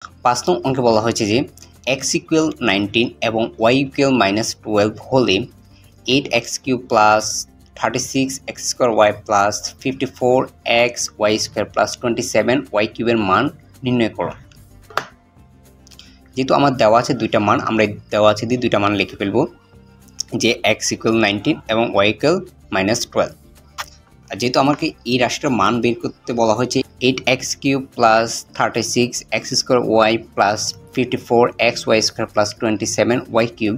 5 নং অঙ্কে বলা হয়েছে যে x ইকুয়াল 19 এবং y ইকুয়াল -12 হলে 8x cube plus 36x square y plus 54x y square plus 27y কিউবের মান নির্ণয় করো। যেহেতু আমার দেওয়া আছে দুইটা মান, আমরা দেওয়া আছে দিয়ে দুইটা মান লিখে ফেলবো যে x ইকুয়াল 19 এবং y ইকুয়াল -12। আর যেহেতু আমাকে এই রাশিটার মান বের করতে বলা হয়েছে 8x cube plus 36x square y plus 54x y square plus 27y cube,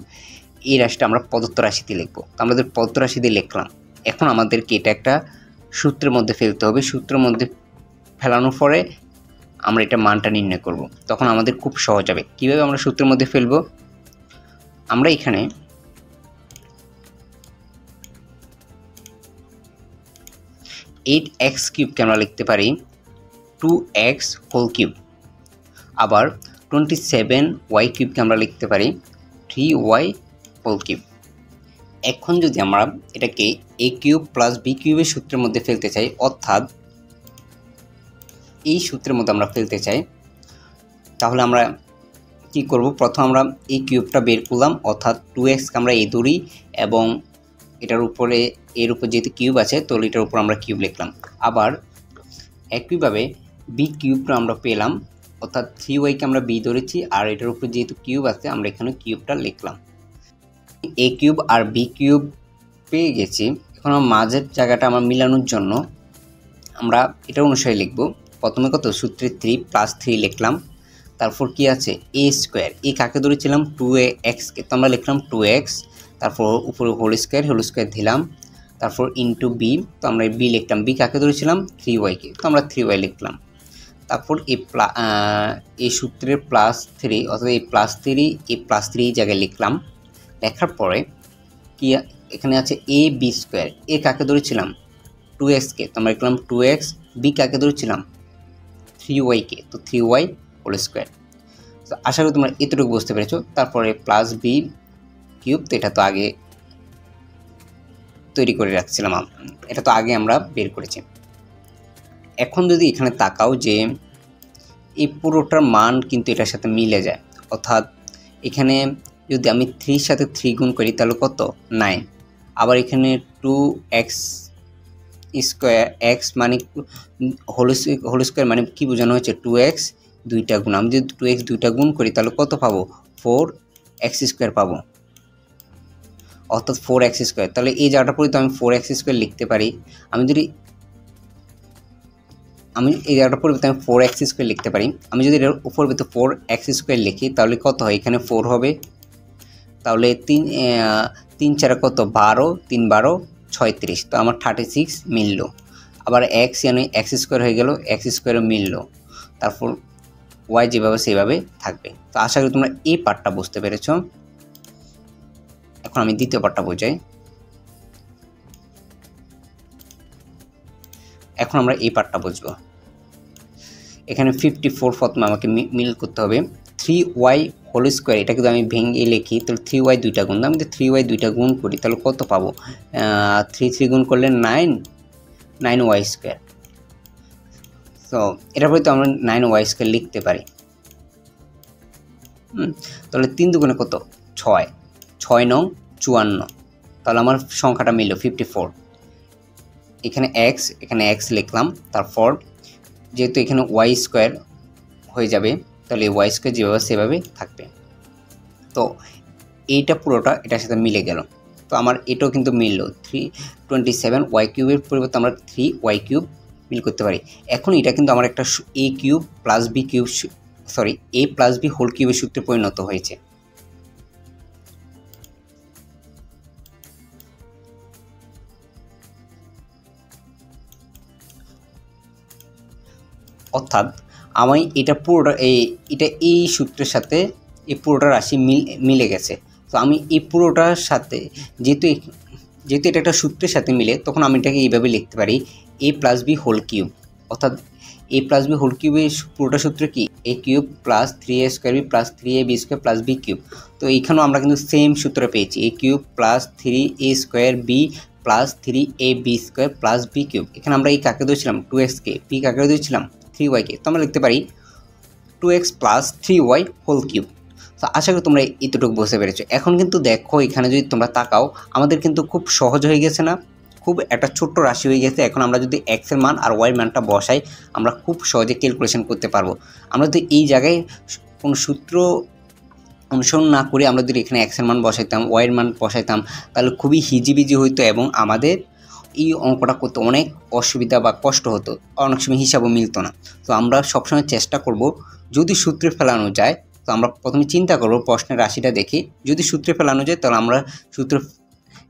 এই রাশিটা আমরা প্রদত্ত রাশিতে লিখবো। তো আমাদের প্রদত্ত রাশি দিয়ে লিখলাম। এখন আমাদেরকে এটা একটা সূত্রের মধ্যে ফেলতে হবে। সূত্রের মধ্যে ফেলানোর পরে আমরা এটা মানটা নির্ণয় করব। তখন আমাদের খুব সহজ হবে। কীভাবে আমরা সূত্রের মধ্যে ফেলবো? আমরা এখানে 8x কিউবকে আমরা লিখতে পারি 2x হোল কিউব, আবার 27y কিউবকে আমরা লিখতে পারি 3y হোল কিউব। এখন যদি আমরা এটাকে a কিউব প্লাস b কিউবের সূত্রের মধ্যে ফেলতে চাই, অর্থাৎ এই সূত্রের মধ্যে আমরা ফেলতে চাই, তাহলে আমরা কি করব? প্রথম আমরা এই কিউবটা বের করলাম, অর্থাৎ 2x কে আমরা a ধরি এবং এটার উপরে এর উপর যেহেতু কিউব আছে তো এটার উপর আমরা কিউব লিখলাম। আবার একইভাবে বি কিউবটা আমরা পেলাম, অর্থাৎ 3y কে আমরা b ধরেছি আর এটার উপর যেহেতু কিউব আছে আমরা এখানে কিউবটা লিখলাম। a কিউব আর b কিউব পেয়ে গেছি। এখন মাঝের জায়গাটা আমার মিলানোর জন্য আমরা এটা অনুসারে লিখব। প্রথমে কত? সূত্রে 3 প্লাস 3 লিখলাম। তারপর কি আছে? a স্কোয়ার, এই কাকে ধরেছিলাম 2x কে, তো আমরা লিখলাম 2x, তারপর উপরে হোল স্কোয়ার দিলাম, তারপর ইন্টু বি, তো আমরা বি লিখলাম। বি কাকে ধরেছিলাম? 3y কে, তো আমরা 3y লিখলাম। তারপর এই সূত্রের প্লাস 3, অর্থাৎ এই প্লাস 3 এই জায়গায় লিখলাম। লেখার পরে কি এখানে আছে a b স্কোয়ার, এ কাকে ধরেছিলাম? 2x কে, তো আমরা লিখলাম 2x, বি কাকে ধরেছিলাম? 3y কে, তো 3y হোল স্কোয়ার। তো আশা করি তোমরা এতটুকু বুঝতে পেরেছো। তারপরে প্লাস বি কিউব, তো এটা তো আগে তৈরি করে রাখছিলাম, এটা তো আগে আমরা বের করেছি। এখন যদি এখানে তাকাও যে এই পুরোটার মান কিন্তু এটার সাথে মিলে যায়, অর্থাৎ এখানে যদি আমি 3 সাথে 3 গুণ করি তাহলে কত? 9। আবার এখানে 2x স্কোয়ার, এক্স মানে হোল স্কোয়ার মানে কি বোঝানো হয়েছে? 2x দুইটা গুণ। আমি যদি 2x দুইটা গুণ করি তাহলে কত পাবো? 4x স্কোয়ার পাবো, অর্থাৎ 4x স্কোয়ার। তাহলে এই জায়গাটা পরে তো আমি 4x স্কোয়ার লিখতে পারি। আমি এই জায়গাটা পরিবর্তে আমি 4x স্কোয়ার লিখতে পারি। আমি যদি এর উপর 4x স্কোয়ার লিখি তাহলে কত হয়? এখানে 4 হবে, তাহলে 3 4 কত? 12, 3 12 36, তো আমার 36 মিলল। আবার x মানে x স্কোয়ার হয়ে গেল, x স্কোয়ারও মিলল। তারপর y যেভাবে সেভাবে থাকবে। তো আশা করি তোমরা এই পার্টটা বুঝতে পেরেছ। এখন আমি দ্বিতীয় পার্টটা বোঝাই। এখন আমরা এই পার্টটা বুঝবো। এখানে 54 প্রথমে আমাকে মিল করতে হবে। 3y হোল স্কোয়ার, এটা কিন্তু আমি ভেঙে লিখি, তাহলে 3y দুইটা গুণ। আমি যদি 3y দুইটা গুণ করি তাহলে কত পাবো? 3 গুণ করলে 9y স্কোয়ার। তো এটার পরে তো আমরা 9y স্কোয়ার লিখতে পারি। তাহলে 3 দুগুণে কত? 6, 6 9 54, তাহলে আমার সংখ্যাটা মিলল 54। এখানে x লিখলাম, তারপর যেহেতু এখানে y স্কোয়ার হয়ে যাবে তাহলে y স্কোয়ার যেভাবে সেভাবে থাকবে। তো এইটা পুরোটা এটার সাথে মিলে গেল। তো আমার এটাও কিন্তু মিলল, 327y কিউবের পরিবর্তে আমরা 3y কিউব মিল করতে পারি। এখন এটা কিন্তু আমার একটা a cube plus b cube, sorry a plus b whole কিউবের সূত্রে পরিণত হয়েছে। অর্থাৎ আমি এটা পুরোটা এই সূত্রের সাথে এই পুরোটা রাশি মিলে গেছে। তো আমি এই পুরোটার সাথে যেহেতু এটা একটা সূত্রের সাথে মিলে, তখন আমি এটাকে এইভাবে লিখতে পারি a plus B whole cube, অর্থাৎ a প্লাস বি হোল কিউবের পুরোটা সূত্র কি? a cube plus 3a square B plus 3ab square plus b cube. তো এইখানেও আমরা কিন্তু সেম সূত্র পেয়েছি, a cube plus 3a square b plus 3ab square plus b cube. এখানে আমরা এই কাকে ধরেছিলাম? 2x কে, b কাকে ধরেছিলাম? 3y কে। তো আমরা লিখতে পারি 2x plus 3y whole cube. তো আশা করি তোমরা এতটুকু বুঝতে পেরেছো। এখন কিন্তু দেখো এখানে যদি তোমরা তাকাও আমাদের কিন্তু খুব সহজ হয়ে গেছে না, খুব একটা ছোট্ট রাশি হয়ে গেছে। এখন আমরা যদি x এর মান আর y এর মানটা বসাই আমরা খুব সহজে ক্যালকুলেশন করতে পারবো। আমরা যদি এই জায়গায় কোনো সূত্র অনুসরণ না করে আমরা যদি এখানে x এর মান বসাইতাম, y এর মান বসাইতাম, তাহলে খুবই হিজিবিজি হইতো এবং আমাদের এই অঙ্কটা করতে অনেক অসুবিধা বা কষ্ট হতো, অনেক সময় হিসাবও মিলতো না। তো আমরা সবসময় চেষ্টা করব যদি সূত্রে ফেলানো যায়, তো আমরা প্রথমে চিন্তা করব প্রশ্নের রাশিটা দেখে যদি সূত্রে ফেলানো যায় তাহলে আমরা সূত্র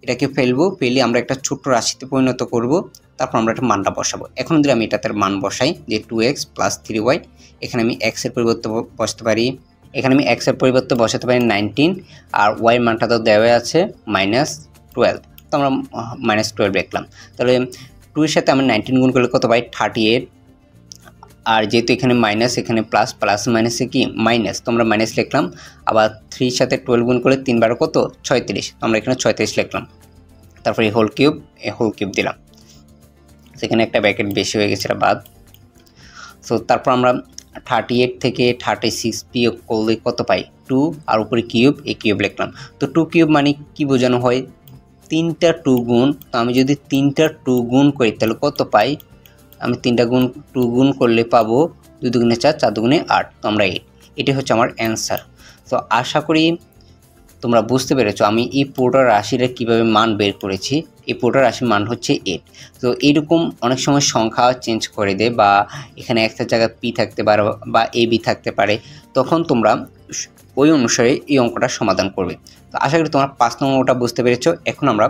এটাকে ফেলে আমরা একটা ছোট্ট রাশিতে পরিণত করব, তারপর আমরা একটা মানটা বসাবো। এখন যদি আমি এটাতে মান বসাই যে 2x প্লাস 3y, এখানে আমি x এর পরিবর্তে বসাতে পারি, এখানে আমি x এর পরিবর্তে বসাতে পারি 19, আর y এর মানটা তো দেওয়া আছে -12, তো আমরা -12 লিখলাম। তাহলে 2 এর সাথে আমি 19 গুণ করলে কত পাই 38, আর যেহেতু এখানে মাইনাস এখানে প্লাস, প্লাস মাইনাসে কি মাইনাস, তো আমরা মাইনাস লিখলাম। আবার 3 এর সাথে 12 গুণ করলে 3 বার কত 36, তো আমরা এখানে 36 লিখলাম। তারপরে হোল কিউব দিলাম, সেখানে একটা ব্র্যাকেট বেশি হয়ে গেছে বাদ। সো তারপর আমরা 38 থেকে 36 বিয়োগ করলে কত পাই 2, আর উপরে কিউব, এই কিউব লিখলাম। তো 2 কিউব মানে কি বোঝানো হয় 3টা 2 গুণ। তো আমি যদি 3টা 2 গুণ করি তাহলে কত পাই, আমি 3টা 2 গুণ করলে পাবো 2 দুগুণে 4, 4 দুগুণে 8, তো আমরা 8। এটি হচ্ছে আমার অ্যান্সার। তো আশা করি তোমরা বুঝতে পেরেছো আমি এই পুরোটা রাশিটা কীভাবে মান বের করেছি। এই পুরোটা রাশির মান হচ্ছে 8। তো এইরকম অনেক সময় সংখ্যা চেঞ্জ করে দেয়, বা এখানে একটা জায়গায় পি থাকতে পারে বা এ বি থাকতে পারে, তখন তোমরা ওই অনুসারে এই অঙ্কটা সমাধান করবে। তো আশা করি তোমরা 5 নম্বরটা বুঝতে পেরেছো। এখন আমরা